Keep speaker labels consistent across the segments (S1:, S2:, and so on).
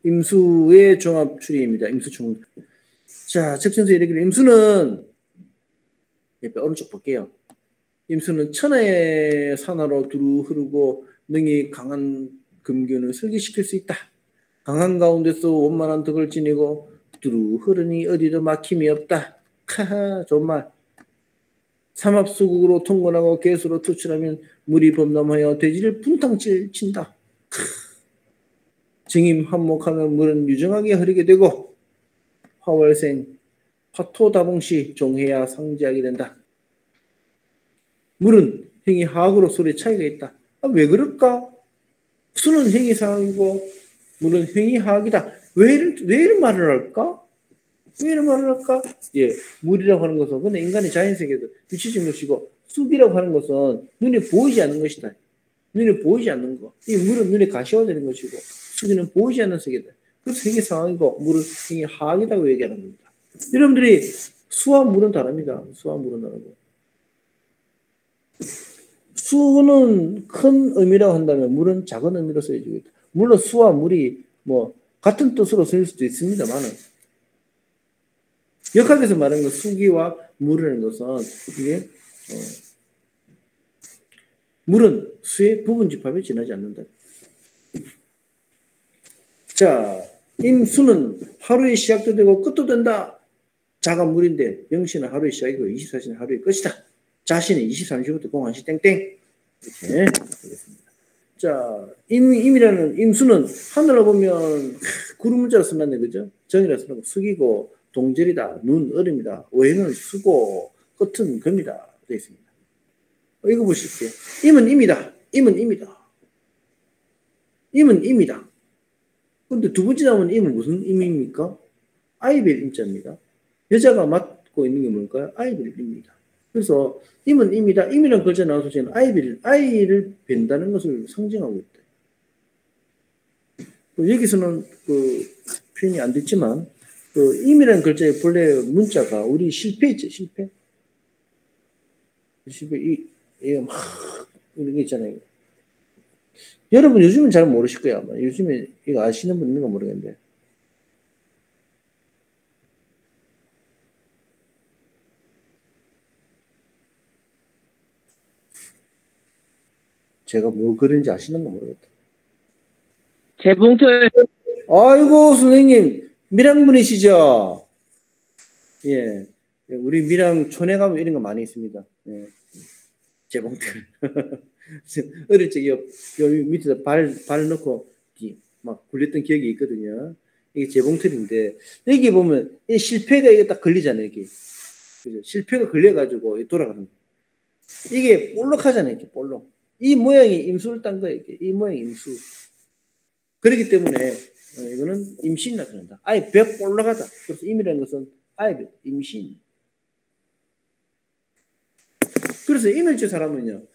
S1: 임수의 종합 추리입니다. 임수 총. 자, 적천서 이르기를 임수는 옆에 오른쪽 볼게요. 임수는 천하의 산하로 두루 흐르고 능히 강한 금균을 설기시킬 수 있다. 강한 가운데서 원만한 덕을 지니고 두루 흐르니 어디도 막힘이 없다. 하하, 좋은 말. 삼합수국으로 통건하고 개수로 투출하면 물이 범람하여 대지를 분탕질 친다. 증임 한목하면 물은 유정하게 흐르게 되고 화월생 화토다봉시 종해야 상지하게 된다. 물은 행이 하악으로 소리 차이가 있다. 왜 그럴까? 수는 행이 상이고 물은 행이 하악이다. 왜 이런 말을 할까? 왜 이런 말을 할까? 예, 물이라고 하는 것은 근데 인간의 자연세계도 위치적인 것이고 숲이라고 하는 것은 눈에 보이지 않는 것이다. 눈에 보이지 않는 거. 이 물은 눈에 가시화되는 것이고 숲은 보이지 않는 세계다. 그래서 행이 상이고 물은 행이 하악이라고 얘기하는 겁니다. 여러분들이 수와 물은 다릅니다. 수와 물은 다르고. 수는 큰 의미라고 한다면 물은 작은 의미로 쓰여지고 있다. 물론 수와 물이 뭐 같은 뜻으로 쓰일 수도 있습니다만은 역학에서 말하는 것 수기와 물이라는 것은 이게 물은 수의 부분 집합에 지나지 않는다. 자, 임수는 하루의 시작도 되고 끝도 된다. 자가 물인데 영시는 하루의 시작이고 24시는 하루의 끝이다. 자신은 23시부터 01시 땡땡. 이렇게 되겠습니다. 자, 임이라는 임수는 하늘을 보면 구름 문자로 쓰는데 그죠? 정이라 쓰는 숙이고 동절이다. 눈 얼음이다. 오해는 수고 끝은 금이다. 되어 있습니다. 이거 보실게요. 임은 임이다. 임은 임이다. 임은 임이다. 근데 두 번째 나오는 임은 무슨 임입니까? 아이벨 임자입니다. 여자가 맡고 있는 게 뭘까요? 아이벨 임입니다. 그래서 임은 임이다. 임이라는 글자 나와서 저는 아이를 뵌다는 것을 상징하고 있다. 여기서는 그 표현이 안 됐지만 그 임이라는 글자의 본래 문자가 우리 실패 있죠. 실패 이게 막 이런 게 있잖아요. 여러분 요즘은 잘 모르실 거예요. 아마. 요즘에 이거 아시는 분 있는 거 모르겠는데. 제가 뭐 그런지 아시는 거 모르겠다.
S2: 재봉틀.
S1: 아이고 선생님 밀양분이시죠? 예, 우리 밀양 촌에 가면 이런 거 많이 있습니다. 예. 재봉틀. 어릴 적에 요 밑에다 발 넣고 막 굴렸던 기억이 있거든요. 이게 재봉틀인데 여기 보면 이 실패가 이게 딱 걸리잖아요. 여기 그죠? 실패가 걸려가지고 돌아가는 거. 이게 볼록하잖아요. 이렇게 볼록. 이 모양이 임수를 딴 거예요. 이렇게. 이 모양이 임수. 그렇기 때문에 이거는 임신이 나타난다. 아예 벽 볼록하다. 그래서 임이라는 것은 아예 임신. 그래서 임일주 사람은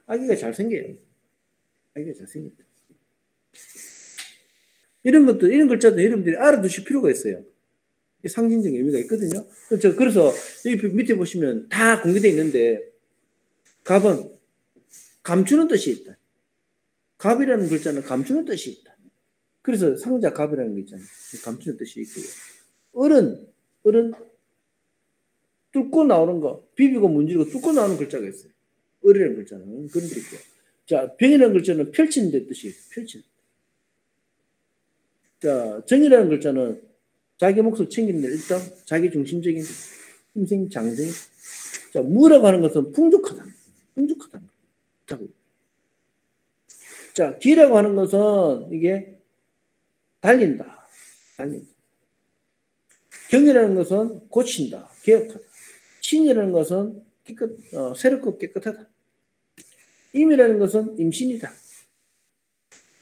S1: 아기가 잘생겨요. 아기가 잘생깁니다. 이런 글자도 여러분들이 알아두실 필요가 있어요. 상징적 의미가 있거든요. 그래서 여기 밑에 보시면 다 공개되어 있는데 갑은 감추는 뜻이 있다. 갑이라는 글자는 감추는 뜻이 있다. 그래서 상자 갑이라는 게 있잖아요. 감추는 뜻이 있고요. 을은 뚫고 나오는 거, 비비고 문지르고 뚫고 나오는 글자가 있어요. 을이라는 글자는 그런 게 있고요. 자, 병이라는 글자는 펼치는 데 뜻이 있어요. 펼치는. 자, 정이라는 글자는 자기 몫을 챙기는 데 일단 자기 중심적인 힘생 장생. 자, 무라고 하는 것은 풍족하다. 자, 기라고 하는 것은 이게 달린다. 경이라는 것은 고친다. 개혁하다. 신이라는 것은 새롭고 깨끗하다. 임이라는 것은 임신이다.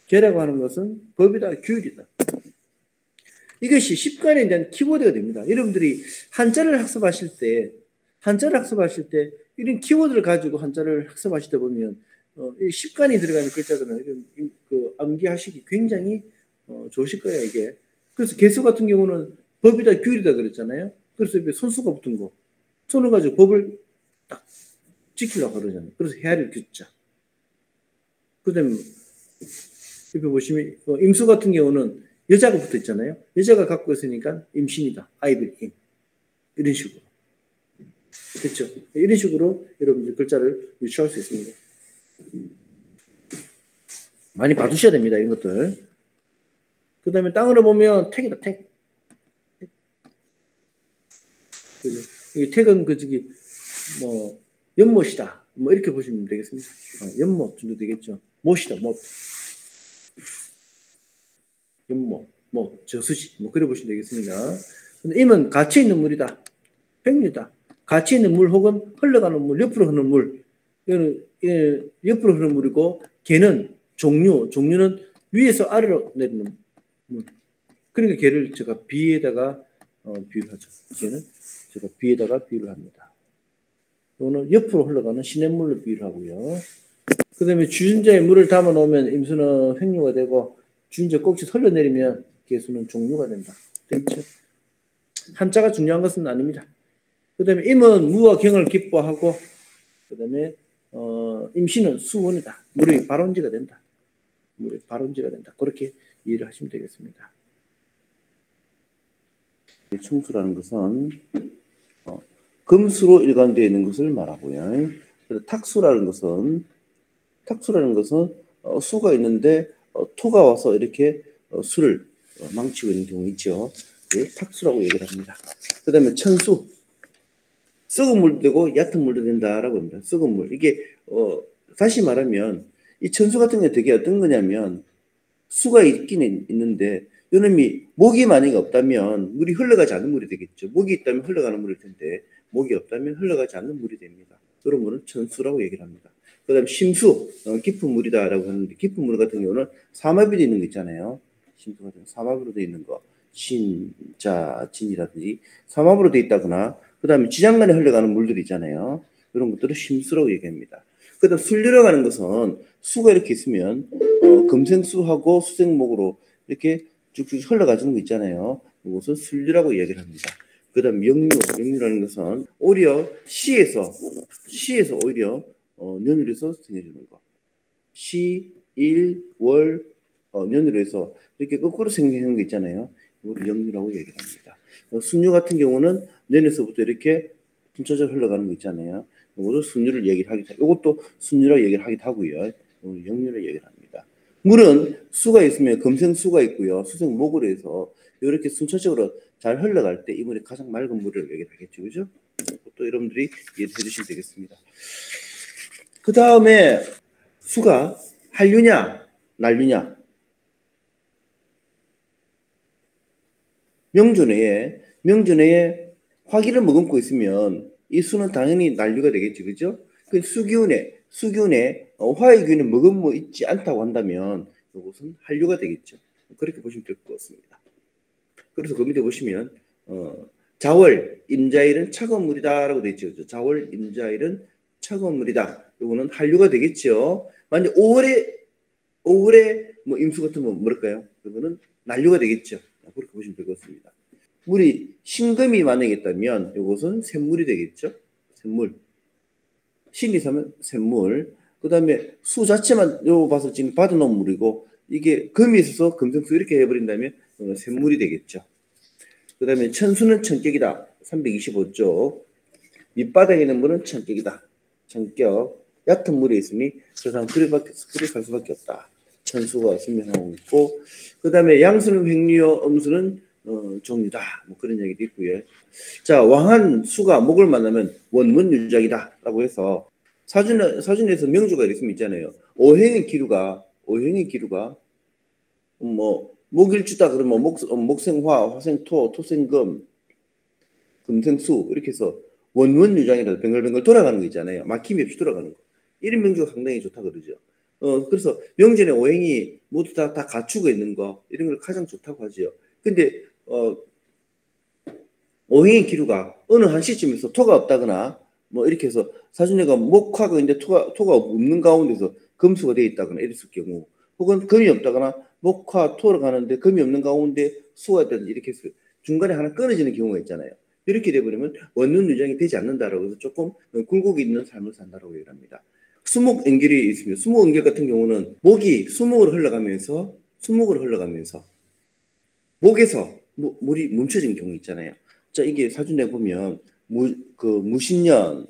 S1: 계라고 하는 것은 법이다. 규율이다. 이것이 십간에 대한 키워드가 됩니다. 여러분들이 한자를 학습하실 때 이런 키워드를 가지고 한자를 학습하시다 보면 이 십간이 들어가는 글자들은 암기하시기 굉장히 좋으실 거예요. 이게. 그래서 개수 같은 경우는 법이다 규율이다 그랬잖아요. 그래서 손수가 붙은 거 손을 가지고 법을 딱 지키려고 그러잖아요. 그래서 헤아릴 규자. 그 다음에 옆에 보시면 임수 같은 경우는 여자가 붙어 있잖아요. 여자가 갖고 있으니까 임신이다. 아이들 이런 식으로. 됐죠? 이런 식으로 여러분들 글자를 유추할 수 있습니다. 많이 봐두셔야 됩니다. 이런 것들. 그 다음에 땅으로 보면 택이다. 택. 이 택은 연못이다. 뭐 이렇게 보시면 되겠습니다. 연못 정도 되겠죠. 못이다. 못. 연못, 저수지, 그래 보시면 되겠습니다. 근데 임은 가치 있는 물이다. 백류다. 가치 있는 물 혹은 흘러가는 물, 옆으로 흐르는 물. 이거는 옆으로 흐르는 물이고, 개는 종류는 위에서 아래로 내리는 물. 그러니까 개를 제가 비에다가 비유를 하죠. 개는 제가 비에다가 비유를 합니다. 이거는 옆으로 흘러가는 시냇물로 비유를 하고요. 그 다음에 주전자에 물을 담아 놓으면 임수는 횡류가 되고, 주전자 꼭지 흘러내리면 개수는 종류가 된다. 됐죠? 한자가 중요한 것은 아닙니다. 그 다음에 임은 무와 경을 기뻐하고, 그 다음에 임신은 수원이다. 물이 발원지가 된다. 물이 발원지가 된다. 그렇게 이해를 하시면 되겠습니다. 충수라는 것은 금수로 일관되어 있는 것을 말하고요. 탁수라는 것은 수가 있는데 토가 와서 이렇게 수를 망치고 있는 경우 있죠. 네, 탁수라고 얘기를 합니다. 그 다음에 천수, 썩은 물도 되고 얕은 물도 된다라고 합니다. 썩은 물. 이게 다시 말하면 이 천수 같은 게 되게 어떤 거냐면 수가 있긴 있는데 이놈이 목이 만약에 없다면 물이 흘러가지 않는 물이 되겠죠. 목이 있다면 흘러가는 물일 텐데 목이 없다면 흘러가지 않는 물이 됩니다. 그런 물은 천수라고 얘기를 합니다. 그 다음에 심수, 깊은 물이다라고 하는데 깊은 물 같은 경우는 삼합이 되어 있는 거 있잖아요. 심수 같은 경우 삼합으로 되어 있는 거. 신, 자, 진이라든지 삼합으로 되어 있다거나 그 다음에 지장간에 흘러가는 물들이 있잖아요. 이런 것들을 심수라고 얘기합니다. 그 다음 술류라고 하는 것은 수가 이렇게 있으면 금생수하고 수생목으로 이렇게 쭉쭉 흘러가지는 거 있잖아요. 이것은 술류라고 얘기를 합니다. 그 다음 영류라는 것은 오히려 시에서 오히려 년으로서 생겨주는 거. 시, 일, 월, 년으로 해서 이렇게 거꾸로 생기는 거 있잖아요. 이걸 영류라고 얘기를 합니다. 순류 같은 경우는 년에서부터 이렇게 순차적으로 흘러가는 거 있잖아요. 이것도 순류를 얘기를 하기도 하고, 이것도 순류라고 얘기를 하기도 하고요. 영류를 얘기를 합니다. 물은 수가 있으면 금생수가 있고요. 수생목으로 해서 이렇게 순차적으로 잘 흘러갈 때 이 물이 가장 맑은 물을 얘기를 하겠죠. 그죠? 또 여러분들이 이해해 주시면 되겠습니다. 그 다음에 수가 한류냐, 난류냐. 명존에 화기를 머금고 있으면 이 수는 당연히 난류가 되겠죠. 그죠? 그 수기운에 화의 기운을 머금고 있지 않다고 한다면 이것은 한류가 되겠죠. 그렇게 보시면 될 것 같습니다. 그래서 그 밑에 보시면 자월, 임자일은 차가운 물이다라고 되어 있죠. 자월, 임자일은 차가운 물이다. 이거는 한류가 되겠죠. 만약 5월에 뭐 임수 같으면 뭐랄까요? 이거는 난류가 되겠죠. 그렇게 보시면 될 것 같습니다. 물이 신금이 만약에 있다면 이것은 샘물이 되겠죠. 샘물. 신이 사면 샘물. 그 다음에 수 자체만 요 봐서 지금 받아놓은 물이고 이게 금이 있어서 금생수 이렇게 해버린다면 샘물이 되겠죠. 그 다음에 천수는 천격이다. 325쪽. 밑바닥에 있는 물은 천격이다. 천격. 얕은 물이 있으니 세상 그리 갈 수밖에 없다. 천수가 설명하고 있고, 그 다음에 양수는 횡류요, 음수는 종류다. 뭐 그런 얘기도 있고요. 자, 왕한 수가 목을 만나면 원문유작이다. 라고 해서 사준에서 명주가 있으면 있잖아요. 오행의 기류가 뭐 목일주다 그러면 목생화, 화생토, 토생금, 금생수 이렇게 해서 원문유작이라도 뱅글뱅글 돌아가는 거 있잖아요. 막힘이 없이 돌아가는 거. 이런 명주가 상당히 좋다 그러죠. 그래서 명전의 오행이 모두 다 갖추고 있는 거 이런 걸 가장 좋다고 하죠. 근데 오행의 기류가 어느 한 시점에서 토가 없다거나 뭐 이렇게 해서 사준에가 목화가 있는데 토가 없는 가운데서 금수가 되어 있다거나 이랬을 경우, 혹은 금이 없다거나 목화 토로 가는데 금이 없는 가운데 수가 있다든지 이렇게 해서 중간에 하나 끊어지는 경우가 있잖아요. 이렇게 돼버리면 원룸 유정이 되지 않는다라고 해서 조금 굴곡이 있는 삶을 산다라고 얘기합니다. 수목 연결이 있습니다. 수목 연결 같은 경우는 목이 수목으로 흘러가면서 목에서 물이 멈춰진 경우 있잖아요. 자, 이게 사준에 보면 무신년,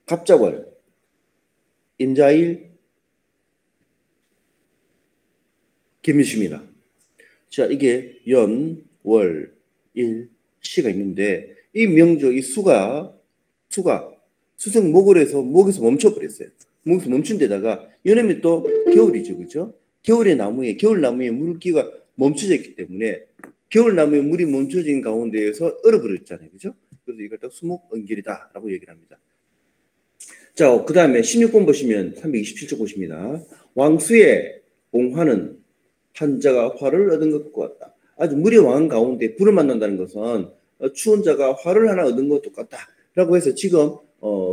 S1: 갑자월, 임자일, 김일십니다. 자, 이게 연, 월, 일, 시가 있는데 이 명조, 이 수가 수성 목을 해서 목에서 멈춰버렸어요. 목에서 멈춘 데다가 여름에 또 겨울이죠, 그죠? 겨울 나무에 물기가 멈춰져 있기 때문에 겨울 나무에 물이 멈춰진 가운데에서 얼어버렸잖아요, 그죠? 그래서 이걸 딱 수목연결이다라고 얘기를 합니다. 자, 그 다음에 16번 보시면 327쪽 보십니다. 왕수의 공화는 한자가 화를 얻은 것과 같다. 아주 물이 왕한 가운데 불을 만난다는 것은 추운 자가 화를 하나 얻은 것과 똑같다라고 해서 지금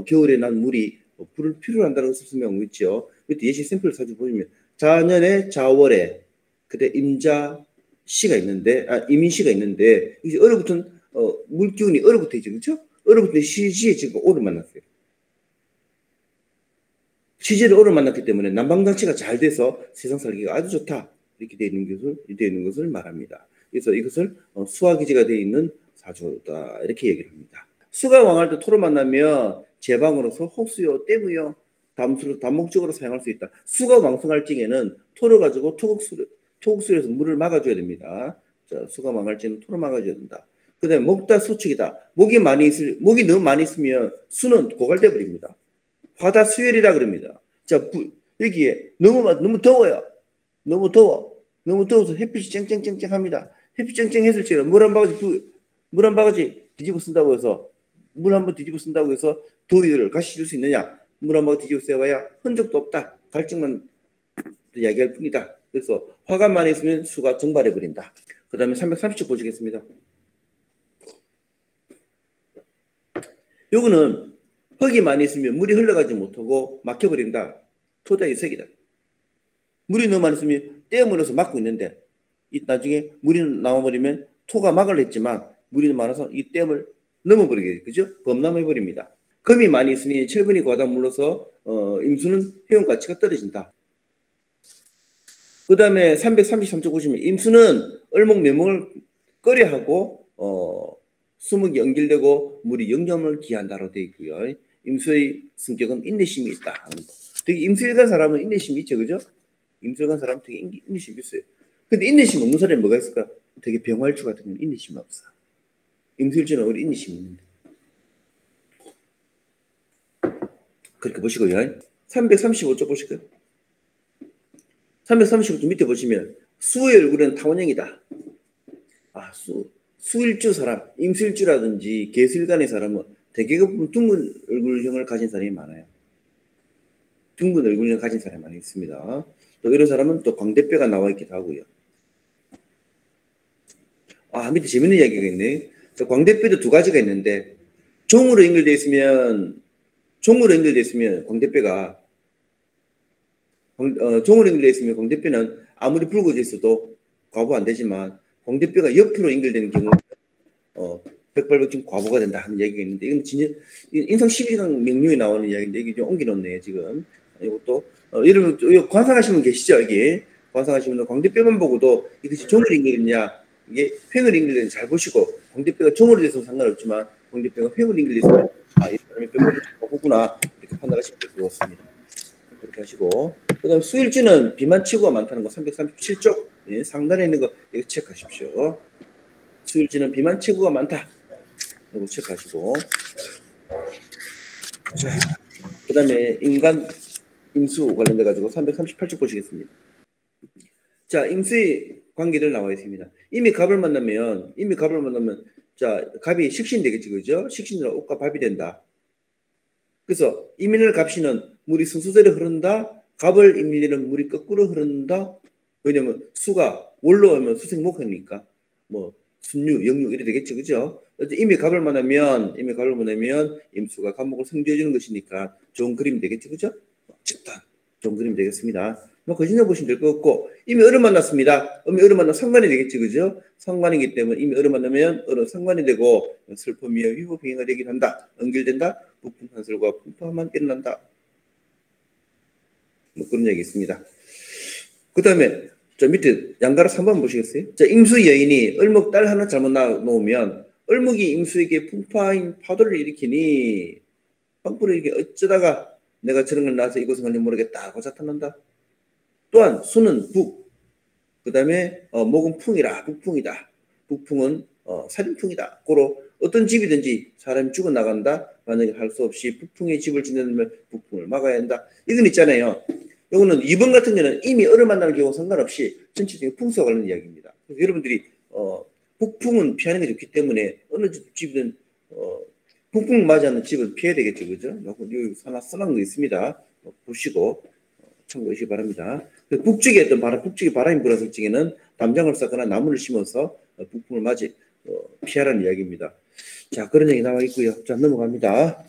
S1: 겨울에 난 물이 불을 필요로 한다는 것을 설명하고 있죠. 이때 예시 샘플을 사주 보시면 자년에 자월에 그때 임자 시가 있는데 이민 시가 있는데 이제 얼어붙은 물 기운이 얼어붙어 있죠, 그렇죠? 얼어붙은 시지에 지금 오를 만났어요. 시제를 오를 만났기 때문에 난방장치가 잘 돼서 세상 살기가 아주 좋다 이렇게 되어 있는 것을 말합니다. 그래서 이것을 수화기지가 되어 있는 사주다 이렇게 얘기를 합니다. 수가 왕할 때 토를 만나면 제방으로서 혹수요 떼무요 담목적으로 사용할 수 있다. 수가 왕성할 적에는 토를 가지고 토국수에서 물을 막아줘야 됩니다. 자, 수가 왕할 적에는 토를 막아줘야 된다. 그 다음에 목다 수축이다. 목이 너무 많이 있으면 수는 고갈돼 버립니다. 화다 수열이라 그럽니다. 자, 여기에 너무 더워요. 너무 더워서 햇빛이 쨍쨍쨍쨍 합니다. 햇빛 쨍쨍했을 적에 물 한 바가지 뒤집어 쓴다고 해서 물 한 번 뒤집어 쓴다고 해서 더위를 가시줄 수 있느냐? 물 한 바가지 뒤집어 써봐야 흔적도 없다. 갈증만 이야기할 뿐이다. 그래서 화가 많이 있으면 수가 증발해 버린다. 그 다음에 330쪽 보시겠습니다. 요거는 흙이 많이 있으면 물이 흘러가지 못하고 막혀버린다. 토자 이색이다. 물이 너무 많이 있으면 떼어물어서 막고 있는데 나중에 물이 나와버리면 토가 막을 했지만 물이 많아서 이 댐을 넘어버리게 그죠? 범람해버립니다. 금이 많이 있으니 철분이 과다 물러서 임수는 회용 가치가 떨어진다. 그 다음에 333쪽 보시면 임수는 얼목매목을 끓여하고 수목이 연결되고 물이 영점을 기한다로 되어 있고요. 임수의 성격은 인내심이 있다. 되게 임수에 간 사람은 인내심이 있죠, 그죠? 임수에 간 사람은 되게 인내심이 있어요. 근데 인내심 없는 사람이 뭐가 있을까? 되게 병활주 같은 건 인내심이 없어. 임수일주는 우리 인내심이 있는데. 그렇게 보시고요. 335쪽 보실까요? 335쪽 밑에 보시면 수의 얼굴은 타원형이다. 수일주 사람, 임수일주라든지 개수일간의 사람은 대개가 둥근 얼굴형을 가진 사람이 많아요. 둥근 얼굴형을 가진 사람이 많이 있습니다. 또 이런 사람은 또 광대뼈가 나와 있기도 하고요. 밑에 재밌는 이야기가 있네. 광대뼈도 두 가지가 있는데 종으로 연결되어 있으면 광대뼈가 종으로 연결되어 있으면 광대뼈는 아무리 붉어져 있어도 과부 안 되지만 광대뼈가 옆으로 연결되는 경우 백발백중 과부가 된다 하는 얘기가 있는데 이건 진짜 인성 12강 명료에 나오는 이야기인데 이게 좀 옮겨놓네요 지금. 이것도 여러분 관상하시는 분 계시죠 여기. 관상하시는 분 광대뼈만 보고도 이것이 종으로 연결되느냐 이게 횡으로 연결되는지 잘 보시고 광대뼈가 종으로 돼서 상관없지만 광대뼈가 횡으로 연결돼서 이 사람이 뼈를 보구나 이렇게 판단하시면 될 것 같습니다. 그렇게 하시고 그 다음 수일주는 비만 치고가 많다는 거 337쪽 상단에 있는 거 이거 체크하십시오. 수일주는 비만 치고가 많다. 이거 체크하시고 그 다음에 인간 임수 관련돼 가지고 338쪽 보시겠습니다. 자, 임수의 관계를 나와 있습니다. 이미 갑을 만나면 자 갑이 식신이 되겠지 그죠? 식신으로 옷과 밥이 된다. 그래서 이민을 갑시는 물이 순서대로 흐른다. 갑을 임리는 물이 거꾸로 흐른다. 왜냐면 수가 월로 하면 수생목하니까 뭐 순유, 영유 이래 되겠죠, 그죠? 이미 갑을 만나면 임수가 갑목을 성조해 주는 것이니까 좋은 그림이 되겠죠, 그죠? 집단 좀 그리면 되겠습니다. 뭐 그 정도 보시면 될 것 같고, 이미 을을 만났습니다. 이미 을을 만나면 상관이 되겠지, 그죠? 상관이기 때문에 이미 을을 만나면 을은 상관이 되고 슬픔이여 위부 병해가 되긴 한다. 연결된다. 부품 산설과 풍파만 일어난다. 뭐 그런 얘기 있습니다. 그 다음에 저 밑에 양가로 3번 보시겠어요? 자, 임수 여인이 을목 딸 하나 잘못 놓으면 을목이 임수에게 풍파인 파도를 일으키니 빵불을 이렇게 어쩌다가 내가 저런 걸 낳아서 이곳은 갈지 모르겠다 하고 나타난다. 또한 수는 북, 그 다음에 목은 풍이라, 북풍이다. 북풍은 살인풍이다. 고로 어떤 집이든지 사람이 죽어나간다. 만약에 할 수 없이 북풍의 집을 짓는다면 북풍을 막아야 한다. 이건 있잖아요. 이거는 2번 같은 경우는 이미 을을 만나는 경우 상관없이 전체적인 풍수와 관련 이야기입니다. 그래서 여러분들이 북풍은 피하는 게 좋기 때문에 어느 집이든 북풍 맞이 않는 집은 피해야 되겠죠. 그죠? 여기 하나 써놓은 거 있습니다. 보시고 참고하시기 바랍니다. 북쪽에 어떤 북쪽에 바람이 불었을 적에는 담장을 쌓거나 나무를 심어서 북풍을 맞이 피하라는 이야기입니다. 자, 그런 얘기 나와 있고요. 자, 넘어갑니다.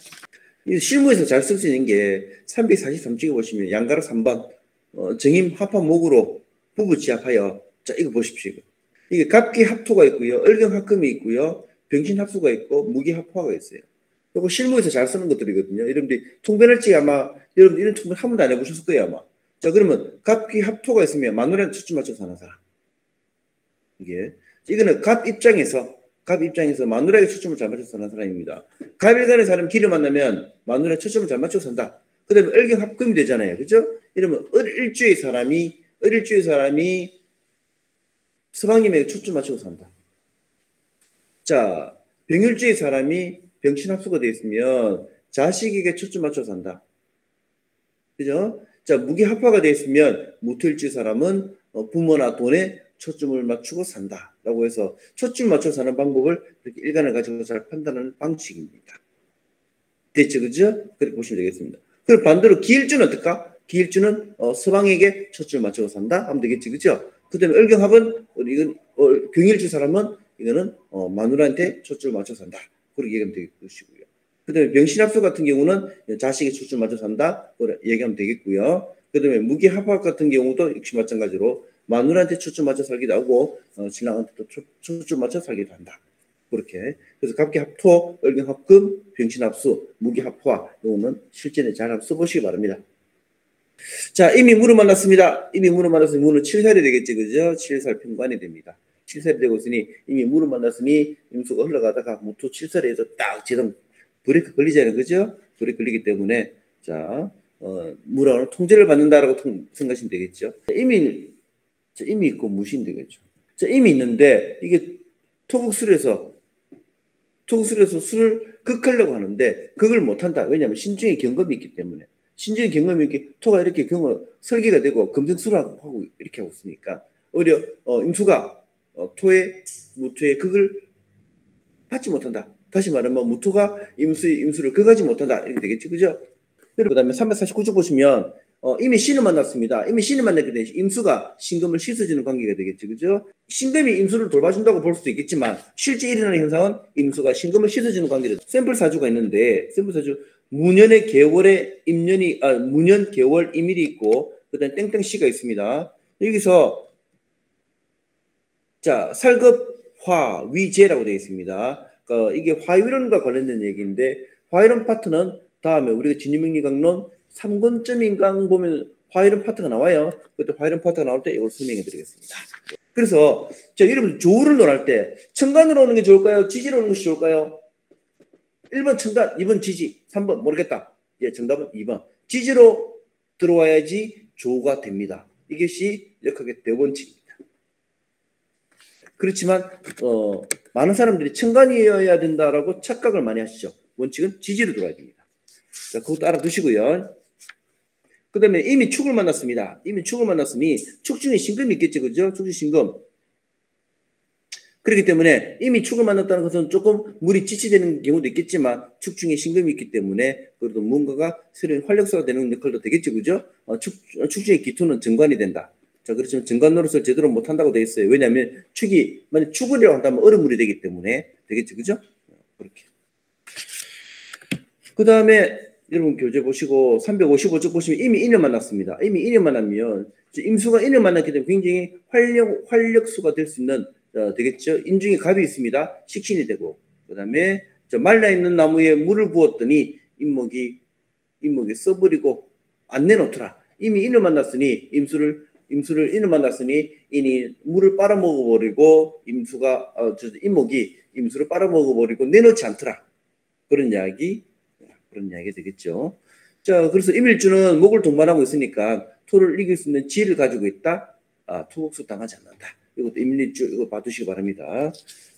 S1: 이 실무에서 잘 쓸 수 있는 게 343쪽에 보시면 양가로 3번 정임 합합 목으로 부부 지합하여, 자, 이거 보십시오. 이게 갑기 합토가 있고요. 을경 합금이 있고요. 병신 합수가 있고 무기 합화가 있어요. 이거 실무에서 잘 쓰는 것들이거든요. 여러분들이 통변할 때 아마 여러분 이런 통변 한 번도 안 해보셨을 거예요, 아마. 자, 그러면 갑기 합토가 있으면 마누라한테 초점 맞춰서 하는 사람. 이거는 갑 입장에서 마누라에게 초점을 잘 맞춰서 사는 사람입니다. 갑일간의 사람 길을 만나면 마누라에 초점을 잘 맞춰서 산다. 그 다음에 을경 합금이 되잖아요. 그죠? 이러면 을일주의 사람이 서방님에게 초점 맞춰서 산다. 자, 병일주의 사람이 병신합수가 되어 있으면 자식에게 초점 맞춰서 산다. 그죠? 자, 무기합화가 되어 있으면 무토일주의 사람은 부모나 돈에 초점을 맞추고 산다. 라고 해서 초점을 맞춰서 사는 방법을 이렇게 일간을 가지고 잘 판단하는 방식입니다. 됐죠? 그죠? 그렇게 보시면 되겠습니다. 그리고 반대로 기일주는 어떨까? 기일주는 서방에게 초점을 맞춰서 산다? 하면 되겠지. 그죠? 그 다음에 을경합은 이건 병일주 사람은 이거는 마누라한테 초점을 맞춰서 산다. 그렇게 얘기하면 되겠고요. 그 다음에 병신합수 같은 경우는 자식에 초점을 맞춰서 산다. 그렇게 얘기하면 되겠고요. 그 다음에 무기합합 같은 경우도 역시 마찬가지로 마누라한테 초점 맞춰 살기도 하고 신랑한테도 초점 맞춰 살기도 한다. 그렇게. 그래서 갑기합토, 을경합금, 병신합수, 무기합화 이거는 실전에 잘 한번 써보시기 바랍니다. 자, 이미 물을 만났습니다. 이미 물을 만났으니 물은 7살이 되겠지, 그죠? 7살 평관이 됩니다. 7살이 되고 있으니 이미 물을 만났으니 임수가 흘러가다가 무토 7살에 해서 딱 제동 브레이크 걸리잖아요, 그죠? 브레이크 걸리기 때문에 자, 물하고는 통제를 받는다라고 생각하시면 되겠죠. 이미 있고 무시면 되겠죠. 자, 이미 있는데 이게 토국술에서 술을 극하려고 하는데 그걸 못한다. 왜냐하면 신중의 경험이 있기 때문에. 신중의 경험이 있기 토가 이렇게 설계가 되고 검증술하고 이렇게 하고 있으니까 오히려 임수가 무토의 극을 받지 못한다. 다시 말하면 무토가 임수를 극하지 못한다. 이렇게 되겠죠. 그죠? 그 다음에 349쪽 보시면 이미 신을 만났습니다. 이미 신을 만났기 때문에 임수가 신금을 씻어주는 관계가 되겠죠. 그죠? 신금이 임수를 돌봐준다고 볼 수도 있겠지만 실제 일어나는 현상은 임수가 신금을 씻어주는 관계를 샘플 사주가 있는데 샘플 사주 무년의 개월에 무년 개월 임일이 있고 그다음 땡땡씨가 있습니다. 여기서 자 살급 화 위재라고 되어 있습니다. 이게 화이론과 관련된 얘기인데 화이론 파트는 다음에 우리가 진유명리강론 3권점인강 보면 화이론 파트가 나와요. 그때 화이론 파트가 나올 때 이걸 설명해 드리겠습니다. 그래서 여러분 조우를 논할 때 천간으로 오는 게 좋을까요? 지지로 오는 것이 좋을까요? 1번 천간, 2번 지지, 3번 모르겠다. 예, 정답은 2번. 지지로 들어와야지 조우가 됩니다. 이것이 역학의 대원칙입니다. 그렇지만 많은 사람들이 천간이어야 된다라고 착각을 많이 하시죠. 원칙은 지지로 들어와야 됩니다. 자, 그것도 알아두시고요. 그 다음에 이미 축을 만났습니다. 이미 축을 만났으니 축 중에 신금이 있겠죠. 그죠? 축 중에 신금. 그렇기 때문에 이미 축을 만났다는 것은 조금 물이 지치되는 경우도 있겠지만 축 중에 신금이 있기 때문에 그래도 뭔가가 새로운 활력소가 되는 역할도 되겠죠. 그죠? 축 중에 기토는 정관이 된다. 자, 그렇지만 정관 노릇을 제대로 못한다고 되어 있어요. 왜냐하면 축이 만약 축을이라고 한다면 얼음물이 되기 때문에 되겠죠. 그죠? 그렇게. 그 다음에 여러분 교재 보시고 355쪽 보시면 이미 인을 만났습니다. 이미 인을 만나면 임수가 인을 만났기 때문에 굉장히 활력수가 될 수 있는 되겠죠. 인중에 갑이 있습니다. 식신이 되고 그다음에 말라 있는 나무에 물을 부었더니 인목이 써버리고 안 내놓더라. 이미 인을 만났으니 임수를 인을 만났으니 인이 물을 빨아먹어버리고 인목이 임수를 빨아먹어버리고 내놓지 않더라. 그런 이야기 되겠죠. 자, 그래서 임일주는 목을 동반하고 있으니까 토를 이길 수 있는 지혜를 가지고 있다. 토국수 당하지 않는다. 이것도 임일주 이거 봐두시기 바랍니다.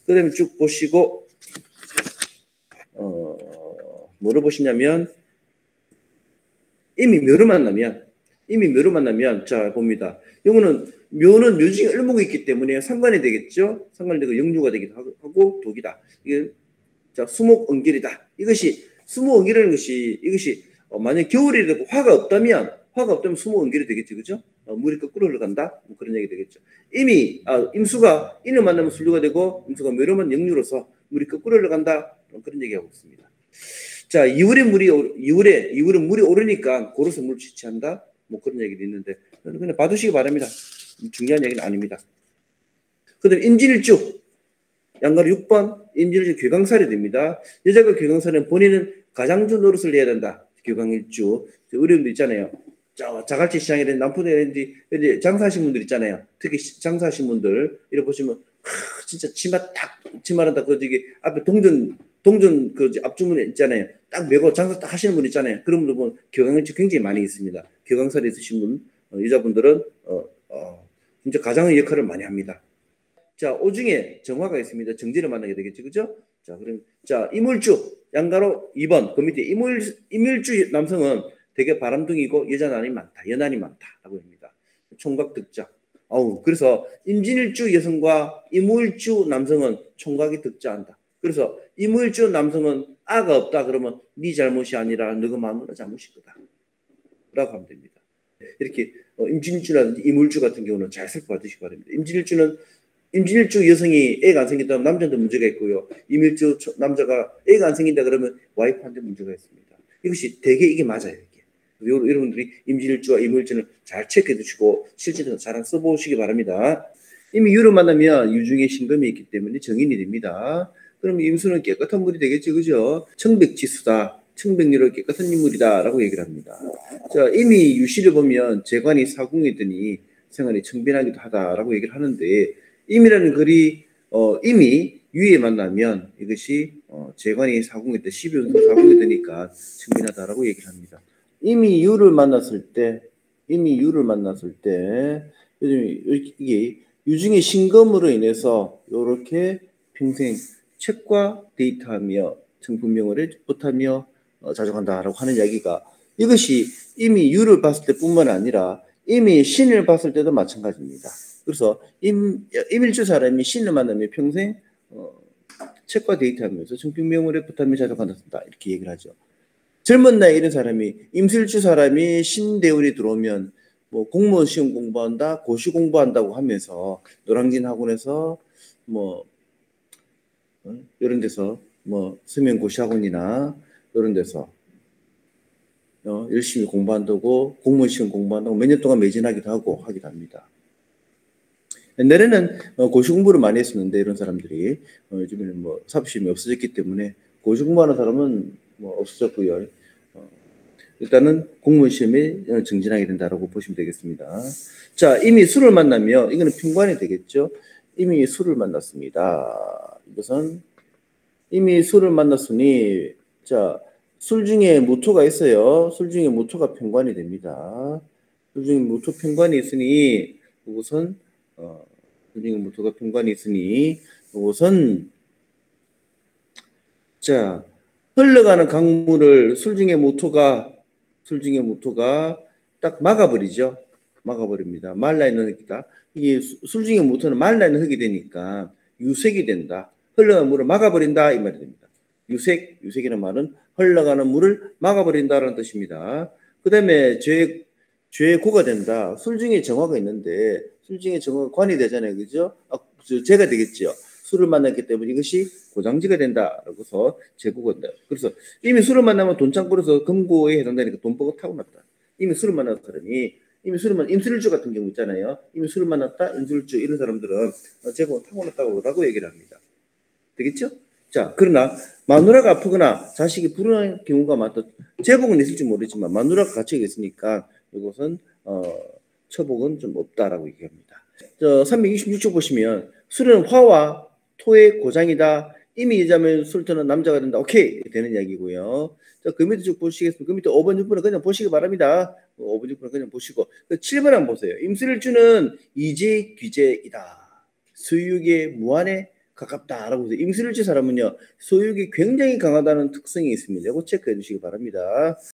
S1: 그 다음에 쭉 보시고 뭐를 보시냐면 이미 묘를 만나면 자 봅니다. 묘는 묘중에 을목이 있기 때문에 상관이 되겠죠. 상관이 되고 영유가 되기도 하고 독이다. 이게 자 수목응결이다. 수목응결이라는 것이 이것이 만약 겨울이 되고 화가 없다면 수목응결이 되겠죠, 그죠? 물이 거꾸로 흘러간다. 뭐 그런 얘기 되겠죠. 이미 임수가 인을 만나면 술류가 되고 임수가 묘로만 영유로서 물이 거꾸로 흘러간다. 그런 얘기하고 있습니다. 자, 이울은 물이 오르니까 고로서 물을 취취한다. 뭐 그런 얘기도 있는데 그냥 봐두시기 바랍니다. 중요한 얘기는 아닙니다. 그다음에 임진일주 양가로 6번 임진일주 괴강살이 됩니다. 여자가 괴강살은 본인은 가장주 노릇을 해야 된다. 괴강일주 어려움도 있잖아요. 자갈치 시장에 남포대에 장사하신 분들 있잖아요. 특히 장사하신 분들 이렇게 보시면 진짜 치마를 딱 저기 앞에 동전 그 앞주머니 있잖아요. 딱 메고 장사 딱 하시는 분 있잖아요. 그런 분들 보면 교강일주 굉장히 많이 있습니다. 교강살이 있으신 분 여자분들은 진짜 가장의 역할을 많이 합니다. 자, 오중에 정화가 있습니다. 정제를 만나게 되겠죠, 그죠? 자, 이물주 양가로 2번 그 밑에 이물주 남성은 되게 바람둥이고 연한이 많다라고 합니다. 총각 득자. 그래서 임진일주 여성과 이무일주 남성은 총각이 득자한다. 그래서 이무일주 남성은 아가 없다 그러면 네 잘못이 아니라 너가 마누라 잘못일 거다 라고 하면 됩니다. 이렇게 임진일주라든지 이무일주 같은 경우는 잘 살펴봐두시기 바랍니다. 임진일주 여성이 애가 안 생긴다면 남자한테 문제가 있고요. 임일주 남자가 애가 안 생긴다 그러면 와이프한테 문제가 있습니다. 이것이 되게 이게 맞아요. 여러분들이 임진일주와 이무일주는 잘 체크해 두시고 실제로 잘 써보시기 바랍니다. 이미 유를 만나면 유중에 신금이 있기 때문에 정인이 됩니다. 그럼 임수는 깨끗한 물이 되겠죠, 그죠? 청백지수다. 청백유로 깨끗한 인물이다 라고 얘기를 합니다. 자, 이미 유시를 보면 재관이 사궁이더니 생활이 청빈하기도 하다라고 얘기를 하는데 임이라는 글이 이미 유에 만나면 이것이 재관이 사궁이 되 12연속 사궁이 되니까 청빈하다라고 얘기를 합니다. 이미 유를 만났을 때 이게 유중의 신금으로 인해서 이렇게 평생 책과 데이트하며 정품명을 못하며 자족한다라고 하는 이야기가 이것이 이미 유를 봤을 때뿐만 아니라 이미 신을 봤을 때도 마찬가지입니다. 그래서 임일주 사람이 신을 만나면 평생 책과 데이트하면서 정품명을 못하며 자족한다 이렇게 얘기를 하죠. 젊은 나이 이런 사람이 임술주 사람이 신대운이 들어오면 뭐 공무원 시험 공부한다, 고시 공부한다고 하면서 노량진 학원에서 뭐 이런 데서 뭐 서명고시 학원이나 이런 데서 열심히 공부한다고 공무원 시험 공부한다고 몇 년 동안 매진하기도 하고 하기도 합니다. 옛날에는 고시 공부를 많이 했었는데 이런 사람들이 요즘에는 뭐 사업시험이 없어졌기 때문에 고시 공부하는 사람은 뭐 없어졌고요. 일단은 공무원 시험에 정진하게 된다라고 보시면 되겠습니다. 자, 이미 술을 만나면 이거는 평관이 되겠죠. 이미 술을 만났습니다. 이것은 이미 술을 만났으니 자, 술 중에 무토가 있어요. 술 중에 무토가 평관이 됩니다. 술 중에 무토 평관이 있으니 이것은 술 중에 무토가 평관이 있으니 이것은 자, 흘러가는 강물을 술 중에 무토가 딱 막아버립니다. 말라있는 흙이다. 이게 술 중에 무토는 말라있는 흙이 되니까 유색이 된다. 흘러가는 물을 막아버린다 이 말이 됩니다. 유색이라는 말은 흘러가는 물을 막아버린다라는 뜻입니다. 그 다음에 죄의 고가 된다. 술 중에 정화가 있는데 술 중에 정화가 관이 되잖아요, 그죠? 죄가 되겠죠. 술을 만났기 때문에 이것이 고장지가 된다라고서 제국한다. 그래서 이미 술을 만나면 돈창고로서 금고에 해당되니까 돈보고 타고났다. 이미 술을 만난 사람이 이미 술을 만난 임술주 같은 경우 있잖아요. 이미 술을 만났다 임술주 이런 사람들은 제국은 타고났다고 얘기를 합니다. 되겠죠? 자, 그러나 마누라가 아프거나 자식이 불운한 경우가 많다. 제복은 있을지 모르지만 마누라가 갇혀 있으니까 이것은 처복은 좀 없다라고 얘기합니다. 326쪽 보시면 술은 화와 토의 고장이다. 이미 여자면 술터는 남자가 된다. 오케이 되는 이야기고요. 자, 그 밑에 쭉 보시겠습니다. 그 밑에 5번 6번은 그냥 보시기 바랍니다. 5번 6번은 그냥 보시고 7번 한번 보세요. 임술일주는 이제 귀재이다. 수육의 무한에 가깝다라고 해서 임술일주 사람은요 소유욕이 굉장히 강하다는 특성이 있습니다. 이거 체크해 주시기 바랍니다.